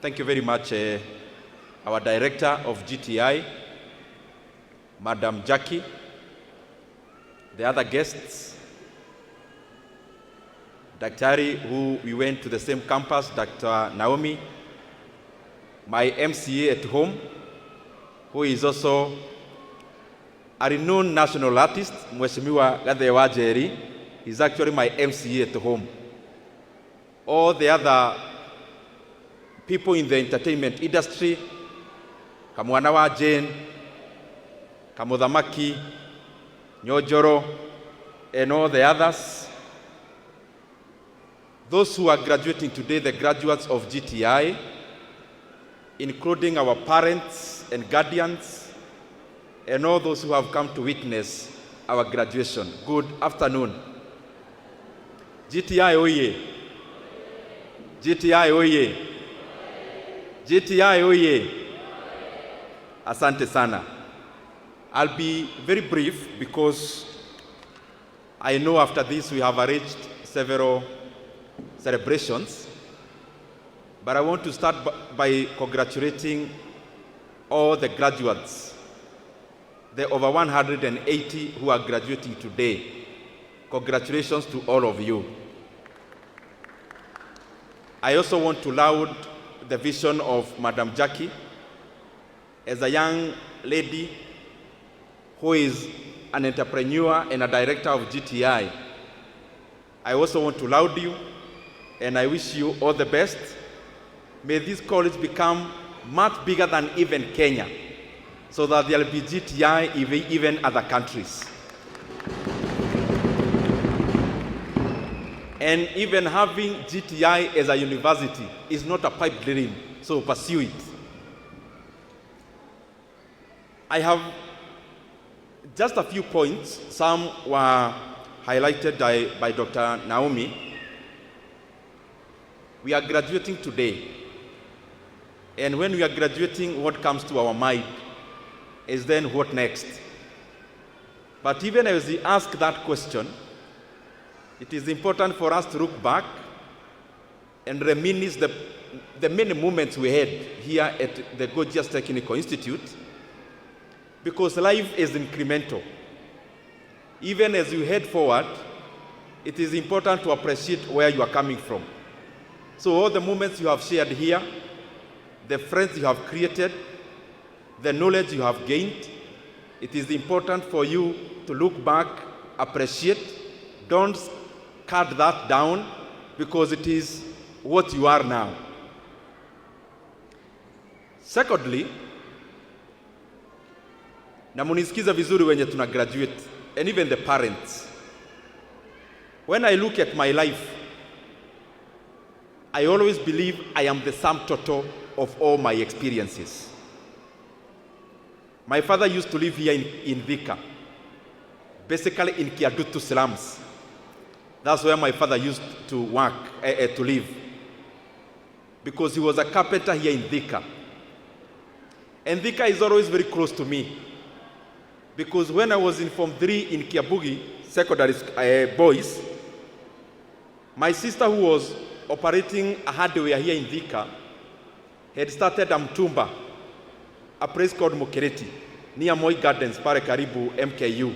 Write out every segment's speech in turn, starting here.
Thank you very much, our Director of GTI, Madam Jackie, the other guests, Daktari, who we went to the same campus, Dr. Naomi, my MCA at home, who is also a renowned national artist, Mheshimiwa Gathe Wajeri, is actually my MCA at home. All the other people in the entertainment industry, Kamwana wa Jane, Kamuthamaki, Nyojoro, and all the others. Those who are graduating today, the graduates of GTI, including our parents and guardians, and all those who have come to witness our graduation. Good afternoon. GTI oye! GTI oye! GTI oye! Asante sana. I'll be very brief because I know after this we have arranged several celebrations, but I want to start by congratulating all the graduates, the over 180 who are graduating today. Congratulations to all of you. I also want to laud the vision of Madam Jackie as a young lady who is an entrepreneur and a director of GTI. I also want to laud you, and I wish you all the best. May this college become much bigger than even Kenya, so that there will be GTI even other countries. And even having GTI as a university is not a pipe dream, so pursue it. I have just a few points. Some were highlighted by Dr. Naomi. We are graduating today. And when we are graduating, what comes to our mind is then what next? But even as we ask that question, it is important for us to look back and reminisce the many moments we had here at the Gorgeous Technical Institute, because life is incremental. Even as you head forward, it is important to appreciate where you are coming from. So all the moments you have shared here, the friends you have created, the knowledge you have gained, it is important for you to look back, appreciate, don't cut that down, because it is what you are now. Secondly, na munisikiza vizuri wenye tuna graduate, and even the parents. When I look at my life, I always believe I am the sum total of all my experiences. My father used to live here in Thika, basically in Kiadutu slums. That's where my father used to work, to live, because he was a carpenter here in Thika. And Thika is always very close to me, because when I was in Form 3 in Kiabugi secondary boys, my sister, who was operating a hardware here in Thika, had started Mtumba, a place called Mokereti, near Moi Gardens, pare karibu MKU.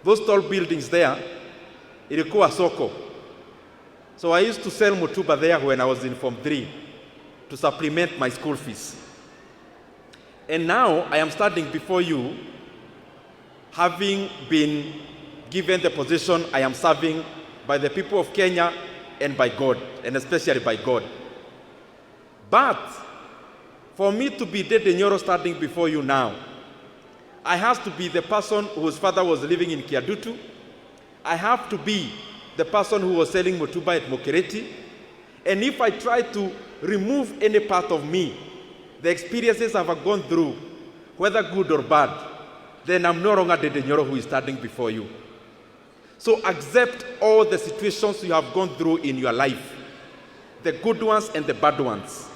Those tall buildings there, ilikuwa soko. So I used to sell mutuba there when I was in Form 3 to supplement my school fees. And now I am standing before you, having been given the position I am serving by the people of Kenya and by God, and especially by God. But for me to be Ndindi Nyoro standing before you now, I have to be the person whose father was living in Kiadutu. I have to be the person who was selling motuba at Mokereti. And if I try to remove any part of me, the experiences I've gone through, whether good or bad, then I'm no longer Ndindi Nyoro who is standing before you. So accept all the situations you have gone through in your life, the good ones and the bad ones.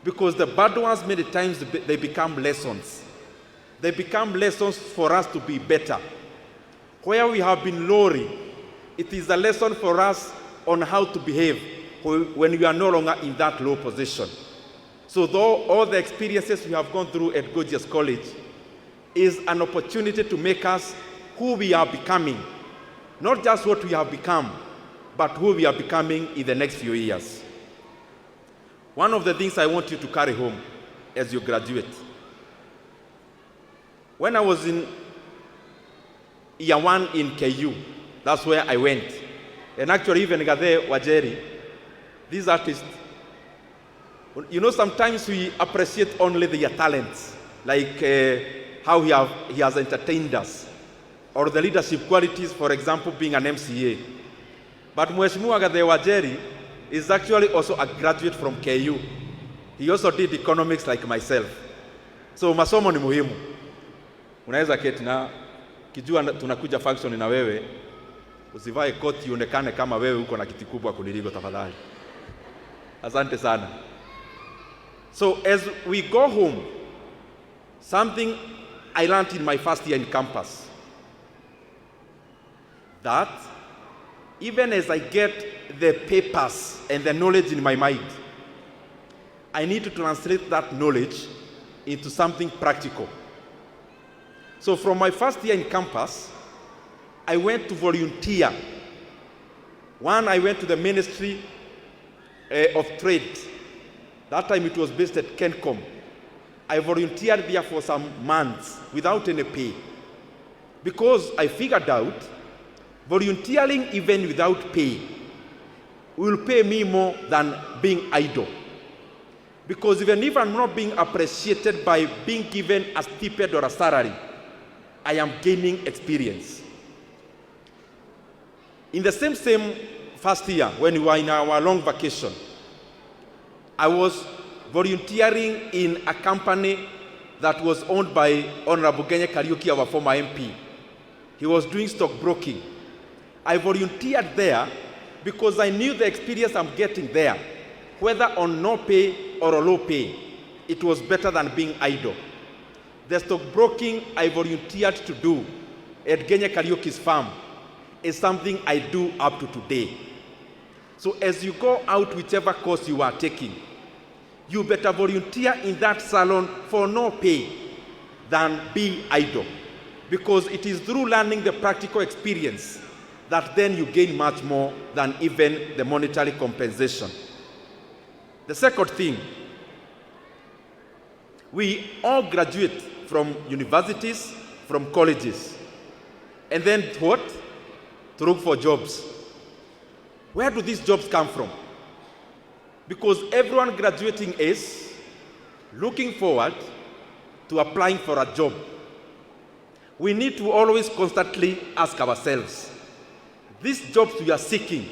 Because the bad ones, many times, they become lessons. They become lessons for us to be better. Where we have been lowering, it is a lesson for us on how to behave. when you are no longer in that low position. So though all the experiences we have gone through at Gorgeous College is an opportunity to make us who we are becoming, not just what we have become, but who we are becoming in the next few years. One of the things I want you to carry home as you graduate. When I was in year 1 in KU, that's where I went. And actually even Gathe Wajeri, this artist, you know, sometimes we appreciate only their talents, like how he has entertained us, or the leadership qualities, for example, being an MCA. But Mheshimiwa Gathe Wajeri is actually also a graduate from KU. He also did economics like myself. So masomo ni muhimu. Unaweza keti na kijua tunakuja function na wewe, usivae koti uonekane kama wewe uko na kiti kubwa kuniliko tafadhali. Asante sana. So as we go home, something I learned in my first year in campus, that even as I get the papers and the knowledge in my mind, I need to translate that knowledge into something practical. So from my first year in campus, I went to volunteer. One, I went to the Ministry of Trade. That time it was based at Kencom. I volunteered there for some months without any pay, because I figured out volunteering even without pay will pay me more than being idle. Because even if I'm not being appreciated by being given a stipend or a salary, I am gaining experience. In the same first year, when we were in our long vacation, I was volunteering in a company that was owned by Honorable Genye Kariuki, our former MP. He was doing stockbroking. I volunteered there because I knew the experience I'm getting there, whether on no pay or a low pay, it was better than being idle. The stockbroking I volunteered to do at Genye Kariuki's farm is something I do up to today. So as you go out, whichever course you are taking, you better volunteer in that salon for no pay than be idle, because it is through learning the practical experience that then you gain much more than even the monetary compensation. The second thing, we all graduate from universities, from colleges, and then what? To look for jobs. Where do these jobs come from? Because everyone graduating is looking forward to applying for a job. We need to always constantly ask ourselves, these jobs we are seeking,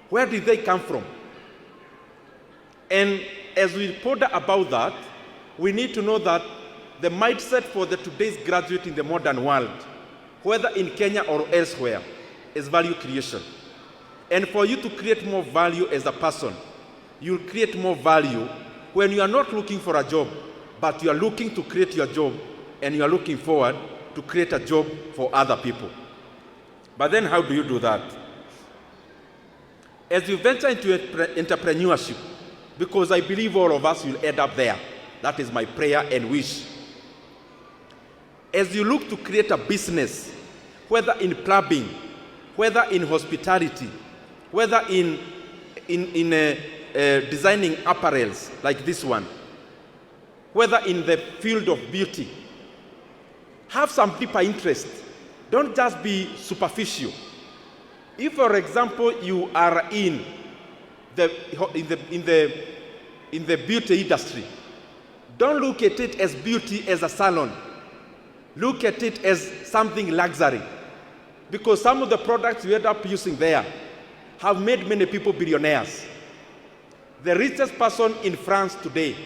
where did they come from? And as we ponder about that, we need to know that the mindset for today's graduate in the modern world, whether in Kenya or elsewhere, is value creation. And for you to create more value as a person, you'll create more value when you are not looking for a job, but you are looking to create your job, and you are looking forward to create a job for other people. But then how do you do that? As you venture into entrepreneurship, because I believe all of us will end up there. That is my prayer and wish. As you look to create a business, whether in plumbing, whether in hospitality, whether in designing apparels like this one, whether in the field of beauty, have some deeper interest. Don't just be superficial. If, for example, you are in the beauty industry, don't look at it as beauty as a salon. Look at it as something luxury. Because some of the products you end up using there have made many people billionaires. The richest person in France today,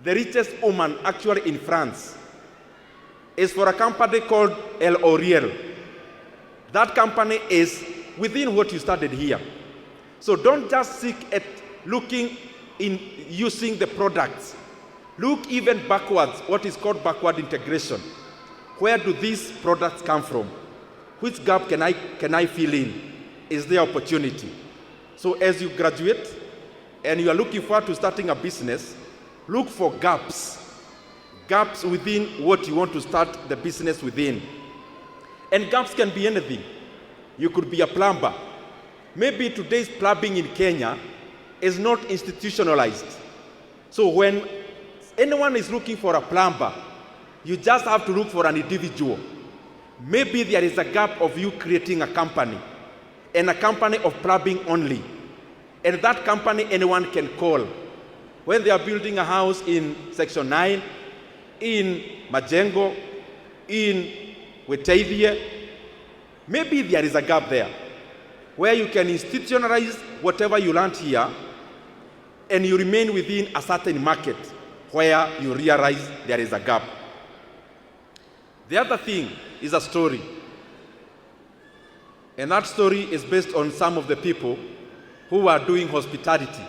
the richest woman actually in France, is for a company called L'Oreal. That company is within what you studied here. So don't just seek at looking in using the products. Look even backwards, what is called backward integration. Where do these products come from? Which gap can I fill in? is their opportunity. So as you graduate and you are looking forward to starting a business, look for gaps within what you want to start the business within. And gaps can be anything. You could be a plumber. Maybe today's plumbing in Kenya is not institutionalized. So when anyone is looking for a plumber, you just have to look for an individual. Maybe there is a gap of you creating a company, and a company of plumbing only. And that company anyone can call. When they are building a house in Section 9, in Majengo, in Wetaithie, maybe there is a gap there where you can institutionalize whatever you learned here and you remain within a certain market where you realize there is a gap. The other thing is a story. And that story is based on some of the people who are doing hospitality.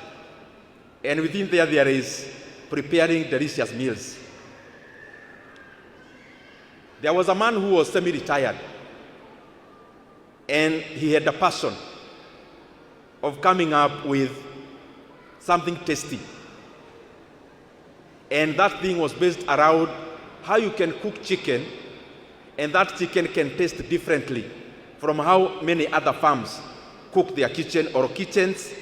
And within there is preparing delicious meals. There was a man who was semi-retired, and he had a passion of coming up with something tasty. And that thing was based around how you can cook chicken, and that chicken can taste differently from how many other farms cook their kitchen, or kitchens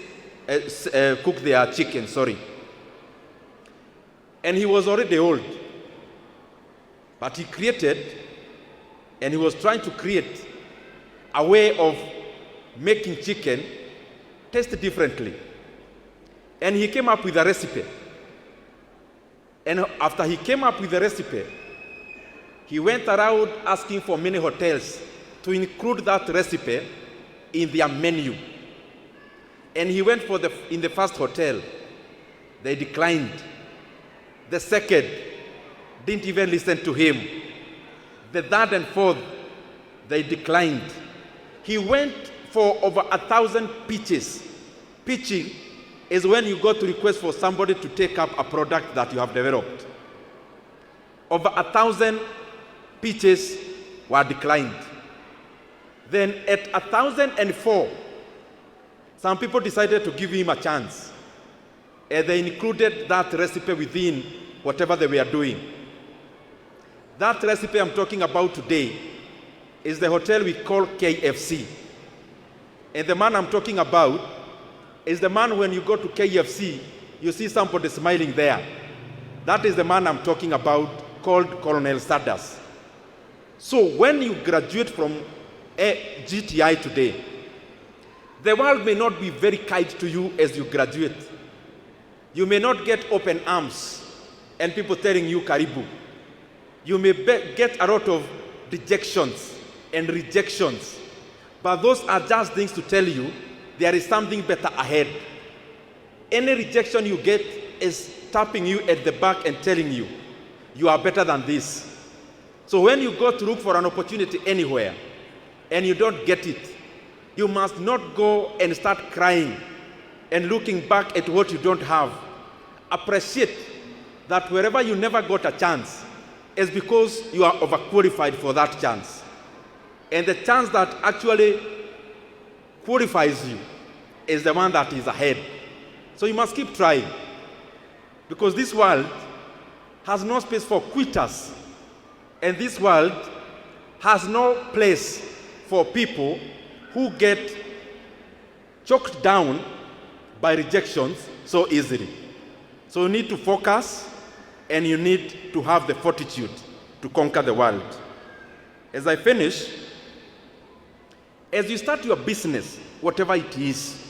cook their chicken, And he was already old, but he created, and he was trying to create a way of making chicken taste differently. And he came up with a recipe. And after he came up with the recipe, he went around asking for many hotels to include that recipe in their menu. And he went in the first hotel, they declined. The second didn't even listen to him. The third and fourth, they declined. He went for over 1,000 pitches. Pitching is when you go to request for somebody to take up a product that you have developed. Over 1,000 pitches were declined. Then at 1,004, some people decided to give him a chance. And they included that recipe within whatever they were doing. That recipe I'm talking about today is the hotel we call KFC. And the man I'm talking about is the man, when you go to KFC, you see somebody smiling there. That is the man I'm talking about, called Colonel Sanders. So when you graduate from GTI today, the world may not be very kind to you as you graduate. You may not get open arms and people telling you karibu. You may get a lot of dejections and rejections, but those are just things to tell you there is something better ahead. Any rejection you get is tapping you at the back and telling you, you are better than this. So when you go to look for an opportunity anywhere and you don't get it, you must not go and start crying and looking back at what you don't have. Appreciate that wherever you never got a chance is because you are overqualified for that chance. And the chance that actually qualifies you is the one that is ahead. So you must keep trying, because this world has no space for quitters. And this world has no place for people who get choked down by rejections so easily. So you need to focus, and you need to have the fortitude to conquer the world. As I finish, as you start your business, whatever it is,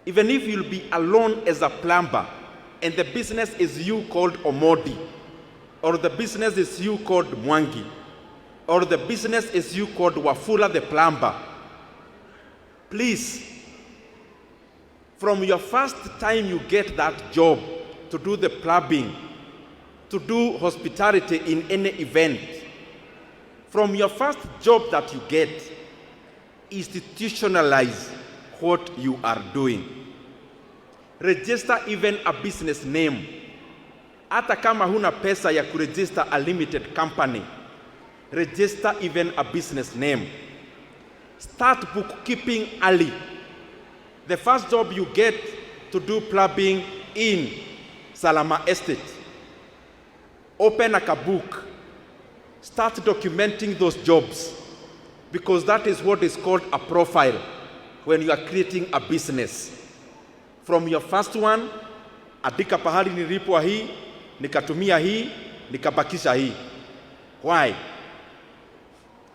even if you'll be alone as a plumber, and the business is you called Omodi, or the business is you called Mwangi, or the business is you called Wafula the plumber, please, from your first time you get that job to do the plumbing, to do hospitality in any event, from your first job that you get, institutionalize what you are doing. Register even a business name. Hata kama huna pesa ya kuregister a limited company, register even a business name. start bookkeeping early. The first job you get to do plumbing in Salama Estate, open a book, start documenting those jobs, because that is what is called a profile when you are creating a business. From your first one, andika pahali nilipwa hii, nikatumia hii, nikabakisha hii. Why?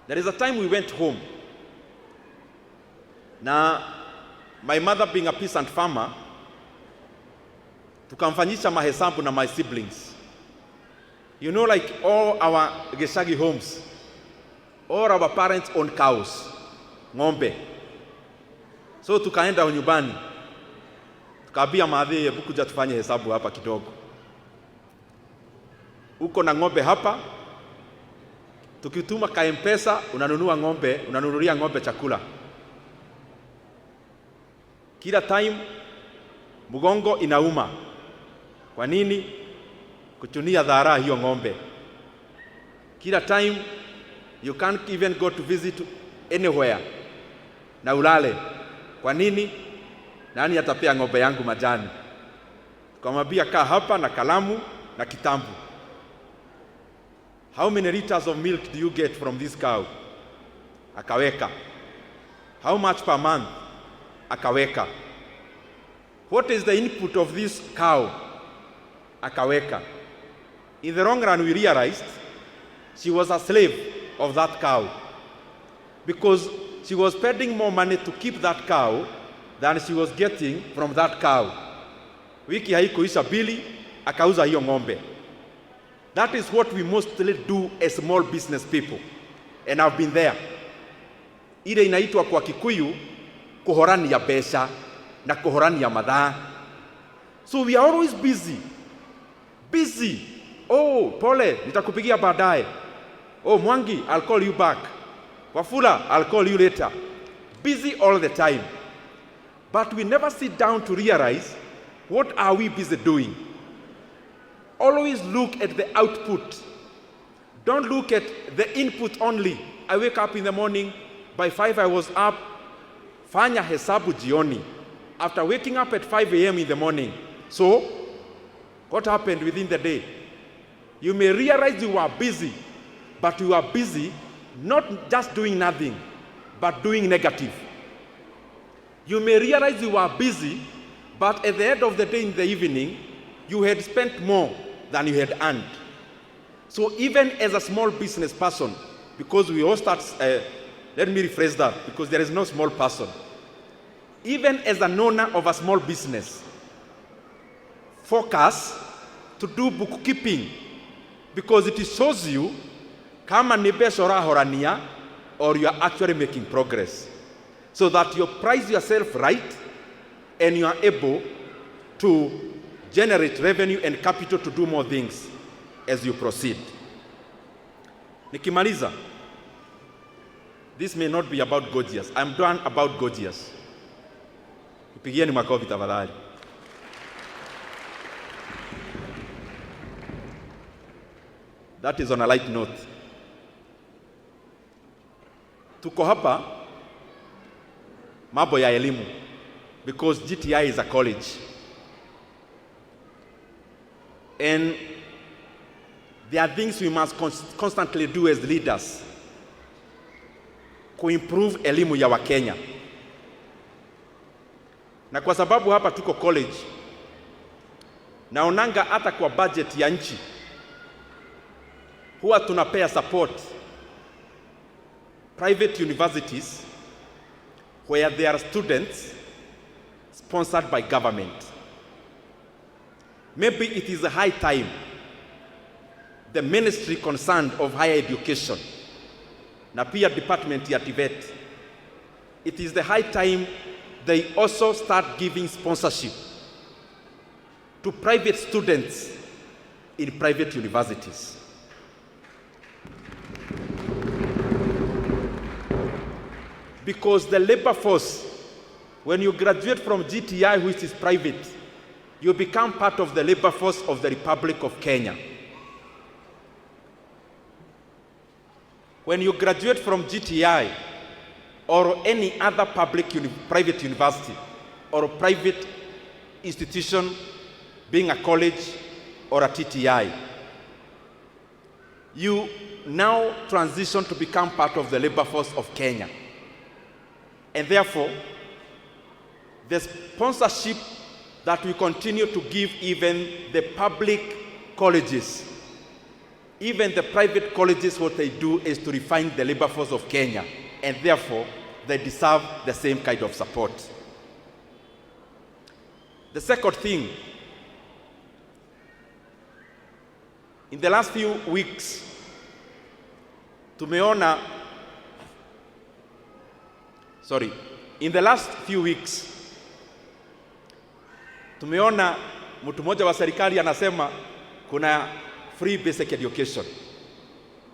There is a time we went home. Now, my mother being a peasant farmer, tukamfanyisha mahesabu na my siblings. You know, like all our Geshagi homes, all our parents own cows, ng'ombe. So tukaenda nyumbani, tukaambia madhi, hebu kuja tufanye hesabu hapa kidogo. Uko na ng'ombe hapa, tukituma ka M-Pesa, unanunua ng'ombe, unanunulia ng'ombe chakula. Kila time mgongo inauma. Kwa nini? Kuchunia dhara hiyo ng'ombe. Kila time you can't even go to visit anywhere na ulale. Kwa nini? Nani atapea ng'ombe yangu majani? Tukamwambia kaa hapa na kalamu na kitambu. How many liters of milk do you get from this cow? Akaweka. How much per month? Akaweka. What is the input of this cow? Akaweka. In the long run, we realized she was a slave of that cow, because she was spending more money to keep that cow than she was getting from that cow. Wiki haikuisha bili, akauza hiyo ng'ombe. That is what we mostly do as small business people, and I've been there. Ile inaitwa kwa Kikuyu kuhorania pesa na kuhorania madhaa. So we are always busy. Oh, pole, nitakupigia baadaye. Oh, Mwangi, I'll call you back. Wafula, I'll call you later. Busy all the time. But we never sit down to realize, what are we busy doing? Always look at the output. Don't look at the input only. I wake up in the morning, by 5 I was up. Fanya hesabu jioni. After waking up at 5 a.m. in the morning. So, what happened within the day? You may realize you are busy, but you are busy not just doing nothing, but doing negative. You may realize you are busy, but at the end of the day in the evening, you had spent more than you had earned. So even as a small business person, because we all start, let me rephrase that, because there is no small person. Even as an owner of a small business, focus to do bookkeeping, because it shows you kama ni pesa horania or you are actually making progress, so that you price yourself right and you are able to generate revenue and capital to do more things as you proceed. Nikimaliza, this may not be about gorgeous. I'm done about gorgeous. Pigieni makofi tafadhali. That is on a light note. Tuko hapa mambo ya elimu, because GTI is a college. And there are things we must constantly do as leaders to improve elimu ya Wakenya. Na kwa sababu hapa tuko college, naonanga hata kwa budget ya nchi huwa tunapea support private universities where there are students sponsored by government. Maybe it is a high time the ministry concerned of higher education, na pia department ya TVET, it is the high time they also start giving sponsorship to private students in private universities. Because the labor force, when you graduate from GTI, which is private, you become part of the labor force of the Republic of Kenya. When you graduate from GTI, or any other private university or private institution, being a college or a TTI, you now transition to become part of the labor force of Kenya. And therefore, the sponsorship that we continue to give even the public colleges, even the private colleges, what they do is to refine the labor force of Kenya, and therefore they deserve the same kind of support. The second thing, in the last few weeks, tumeona mtu mmoja wa serikali anasema kuna free basic education.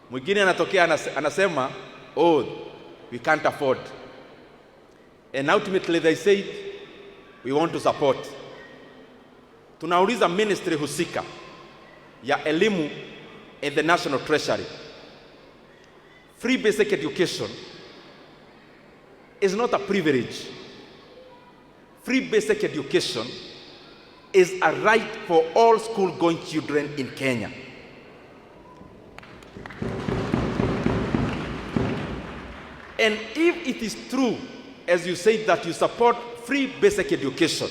Mwingine anatokea anasema, oh, we can't afford. And ultimately they said, we want to support. Tunauliza ministry husika ya elimu and the National Treasury. Free basic education is not a privilege. Free basic education is a right for all school-going children in Kenya. And if it is true, as you said, that you support free basic education,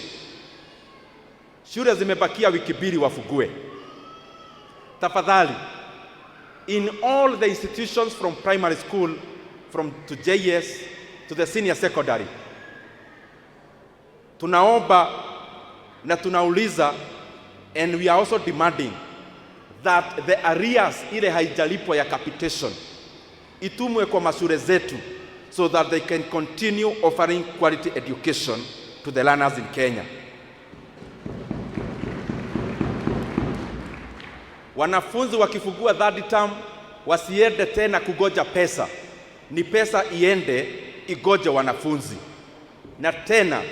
shule zimebakia wiki mbili wafugue. Tafadhali, in all the institutions from primary school, to JS, to the senior secondary, tunaomba na tunauliza, and we are also demanding that the arrears ile haijalipwa ya capitation itumwe kwa mashule zetu so that they can continue offering quality education to the learners in Kenya. Wanafunzi wakifungua third term wasiende tena kugoja pesa, ni pesa iende igoje wanafunzi. Na tena,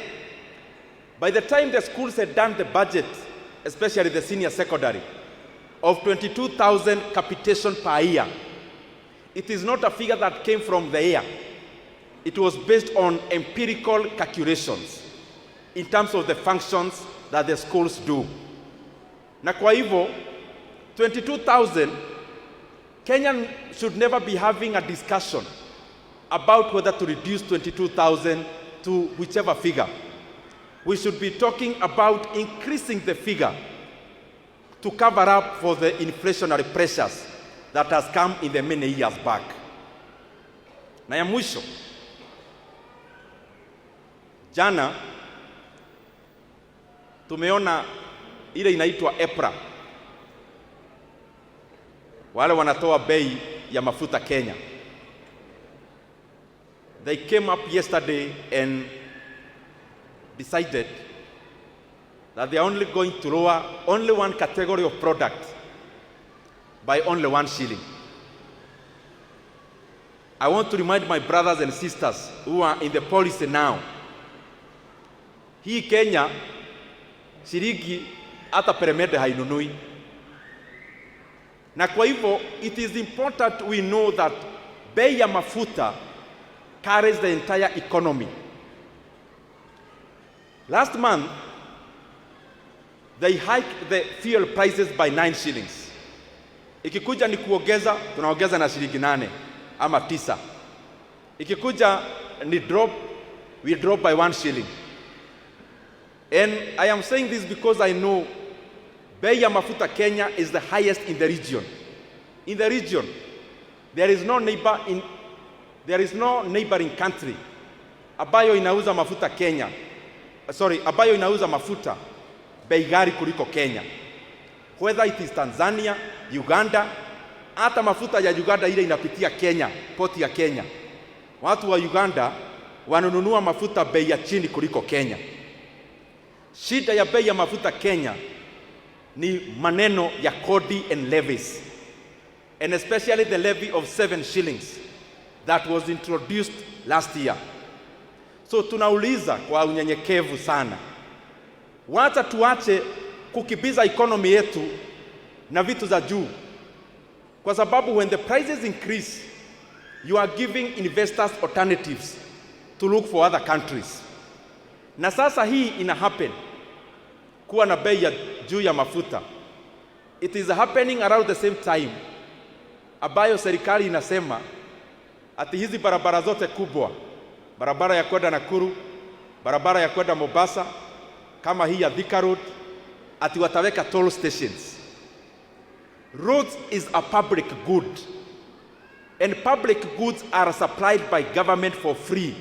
by the time the schools had done the budget, especially the senior secondary, of 22,000 capitation per year, it is not a figure that came from the air. It was based on empirical calculations in terms of the functions that the schools do. Na kwa hivyo, 22,000, Kenya should never be having a discussion about whether to reduce 22,000 to whichever figure. We should be talking about increasing the figure to cover up for the inflationary pressures that has come in the many years back. Na ya mwisho, jana tumeona ile inaitwa EPRA, wale wanatoa bei ya mafuta Kenya. They came up yesterday and decided that they are only going to lower only one category of product by only 1 shilling. I want to remind my brothers and sisters who are in the policy now, hii Kenya shilingi hata peremende hainunui. Na kwa hivyo, it is important we know that bei ya mafuta carries the entire economy. Last month, they hiked the fuel prices by 9 shillings. Ikikuja ni kuongeza, tunaongeza na shilingi 8 ama 9. Ikikuja ni drop, we drop by 1 shilling. And I am saying this because I know bei ya mafuta Kenya is the highest in the region. In the region, there is no neighboring country ambayo inauza mafuta Kenya. Ambayo inauza mafuta bei ghali kuliko Kenya. Whether it is Tanzania, Uganda, hata mafuta ya Uganda ile inapitia Kenya, poti ya Kenya. Watu wa Uganda wanunua mafuta bei ya chini kuliko Kenya. Shida ya bei ya mafuta Kenya ni maneno ya kodi and levies, and especially the levy of 7 shillings that was introduced last year. So tunauliza kwa unyenyekevu sana, wacha tuache kukibiza economy yetu na vitu za juu, kwa sababu when the prices increase, you are giving investors alternatives to look for other countries. Na sasa hii ina happen kuwa na bei ya juu ya mafuta. It is happening around the same time ambayo serikali inasema ati hizi barabara zote kubwa, barabara ya kwenda Nakuru, barabara ya kwenda Mombasa, kama hii ya Thika Road, ati wataweka toll stations. Roads is a public good, and public goods are supplied by government for free.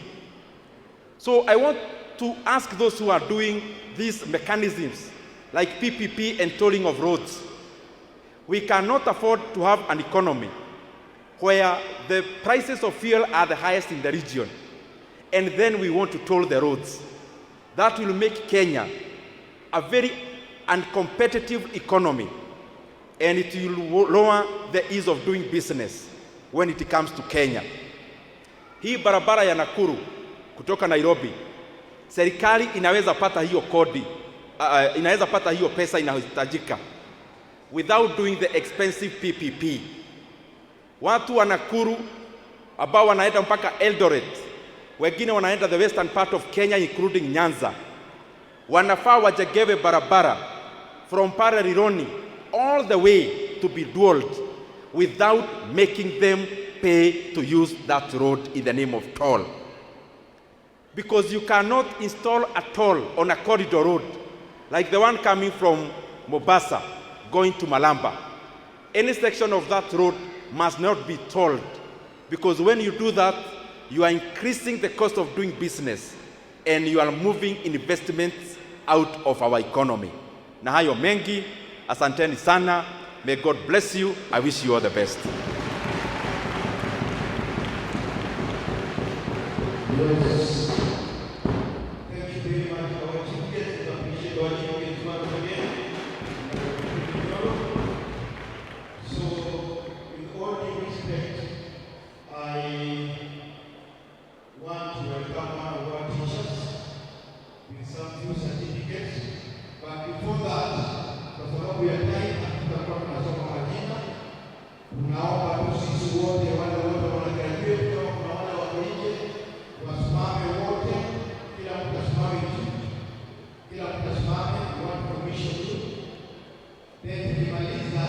So I want to ask those who are doing these mechanisms like PPP and tolling of roads. We cannot afford to have an economy where the prices of fuel are the highest in the region, and then we want to toll the roads. That will make Kenya a very uncompetitive economy, and it will lower the ease of doing business when it comes to Kenya. Hii barabara ya Nakuru kutoka Nairobi, serikali inaweza pata hiyo kodi, inaweza pata hiyo pesa inayohitajika without doing the expensive PPP. Watu wa Nakuru ambao wanaenda mpaka Eldoret, wengine wanaenda the western part of Kenya including Nyanza, wanafaa wajengewe barabara from Pararironi all the way to be dulled without making them pay to use that road in the name of toll. Because you cannot install a toll on a corridor road like the one coming from Mombasa going to Malamba. Any section of that road must not be tolled, because when you do that, you are increasing the cost of doing business and you are moving investments out of our economy. Na hayo mengi, asanteni sana. May God bless you. I wish you all the best. Yes. Thank you very much for watching. Yes, I appreciate watching it once again. So, with all due respect, I want to welcome one of our teachers with some few certificates. But before that, kwa sababu ya time, tutakuwa tunasoma majina. Tunaomba tu sisi wote wale wote wanagraduate na wale wako nje wasimame wote, kila mtu asimame chini, kila mtu asimame, one permission tu. Then tukimaliza,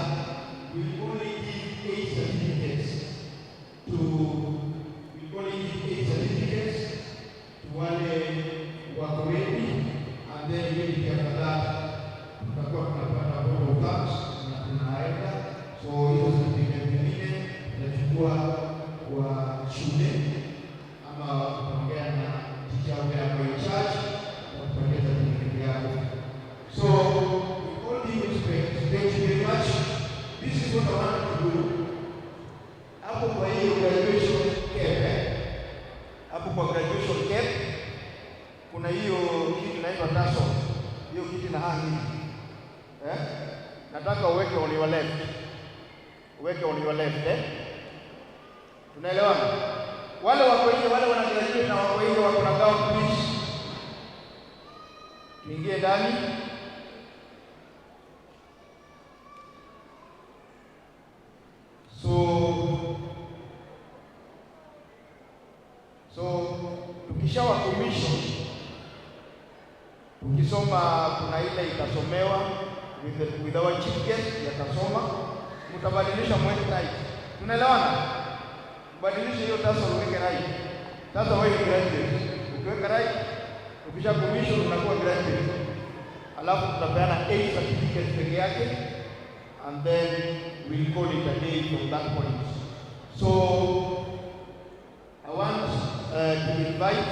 we only give 8 certificates to wale wako ready, and then immediately after that tutakuwa tunapata board of thanks na tunaenda. So hizo certificate nyingine tunachukua kwa shule ama tunaongea na teacher wale wako in charge na tupate certificate yao. So with all due respect, thank you very much. This is what I want to do. Hapo kwa hiyo graduation care, hapo kwa graduation care kuna hiyo kitu inaitwa tassel. Hiyo kitu na hangi. Nataka uweke on your left. Uweke on your left, Tunaelewana? Wale wako nje, wale wanagraduate na wako nje wako na gown, please. Tuingie ndani. So tukishawa commission, ukisoma kuna ile itasomewa with our chief guest yatasoma, mtabadilisha mweke right. Tunaelewana? Badilisha hiyo tassel uweke right. Sasa wewe graduate, ukiweka right, ukisha commission unakuwa graduate. Alafu tutapeana 8 certificates peke yake, and then we'll call it a day from that point. So I want to invite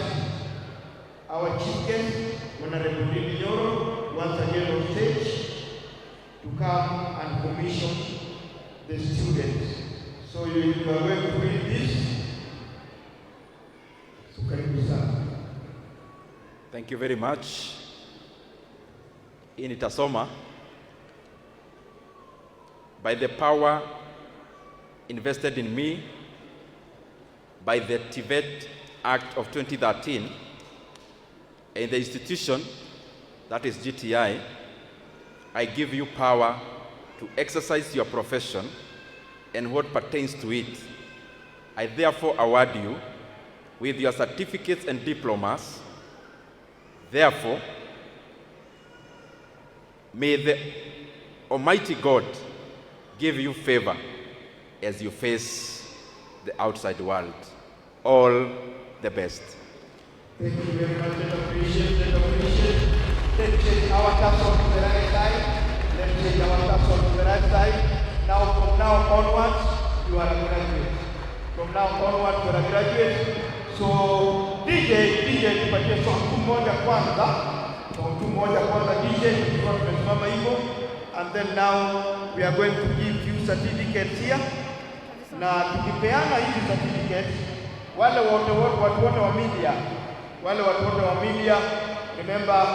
our chief guest, Honorable Ndindi Nyoro, once again on stage to come and commission the students. So you are going to read this. So karibu sana. Thank you very much. In itasoma, by the power invested in me by the Tibet Act of 2013 and the institution, that is GTI, I give you power to exercise your profession and what pertains to it. I therefore award you with your certificates and diplomas. Therefore, may the Almighty God give you favor as you face the outside world. All the best. Thank you very much. Let's appreciate. Let's change our taps on to the right side. Let's change our taps on to the right side. Now, from now onwards, you are a graduate. From now onwards, you are a graduate. So, DJ, tupatie song tu moja kwanza. Song tu moja kwanza, DJ, tukiwa tumesimama hivyo. And then now, we are going to give you certificates here. Na tukipeana hizi certificates, wale watu wote wa media, remember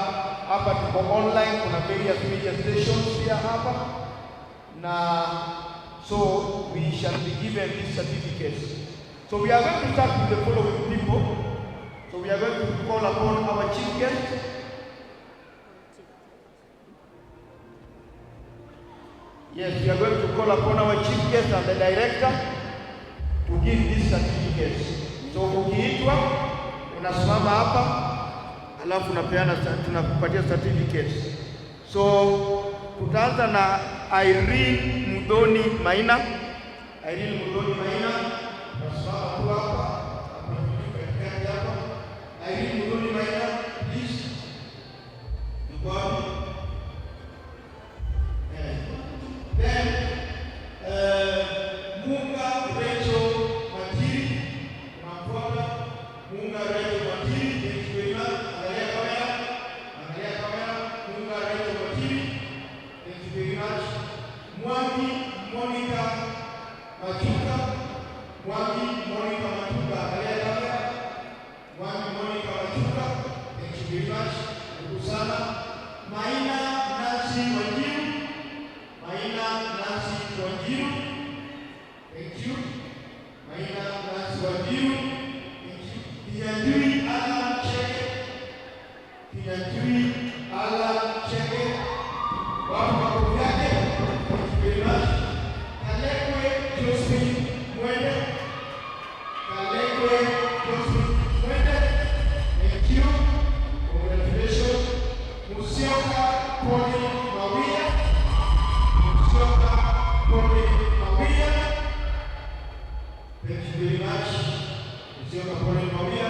hapa tuko online, kuna various media stations here hapa, na so we shall be given these certificates. So we are going to start with the following people. So we are going to call upon our chief guest. Yes, we are going to call upon our chief guest and the director to give these certificates. So ukiitwa unasimama hapa, alafu tunakupatia certificates. So tutaanza na Irene Mudhoni Maina. Unasimama tu hapa. Irene Mudhoni Maina, please. Then Munga Rachel Matiri, unafuata. Munga Rachel Matiri, thank you very much. Angalia kamera. Munga Rachel Matiri, thank you very much. Mwangi Monica Machuka, angalia kamera. Mwangi Monica Machuka, thank you very much. Ndugu sana. Maina Nancy Wanjiru, thank you. Maina Nancy Wanjiru, thank you. Ndindi Nyoro, watu wako yake, thank you very much. Kalekwe Josephine Mwende, thank you. Congratulations. Musioka Poli Mawia, thank you very much. Musioka Poli Mawia.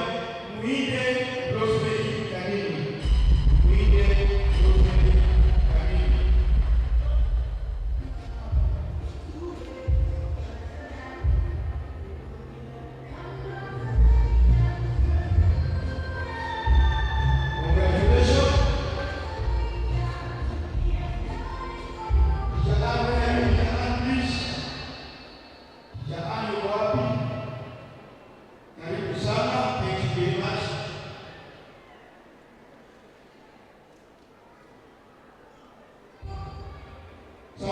Muide Rosemary Kanini. So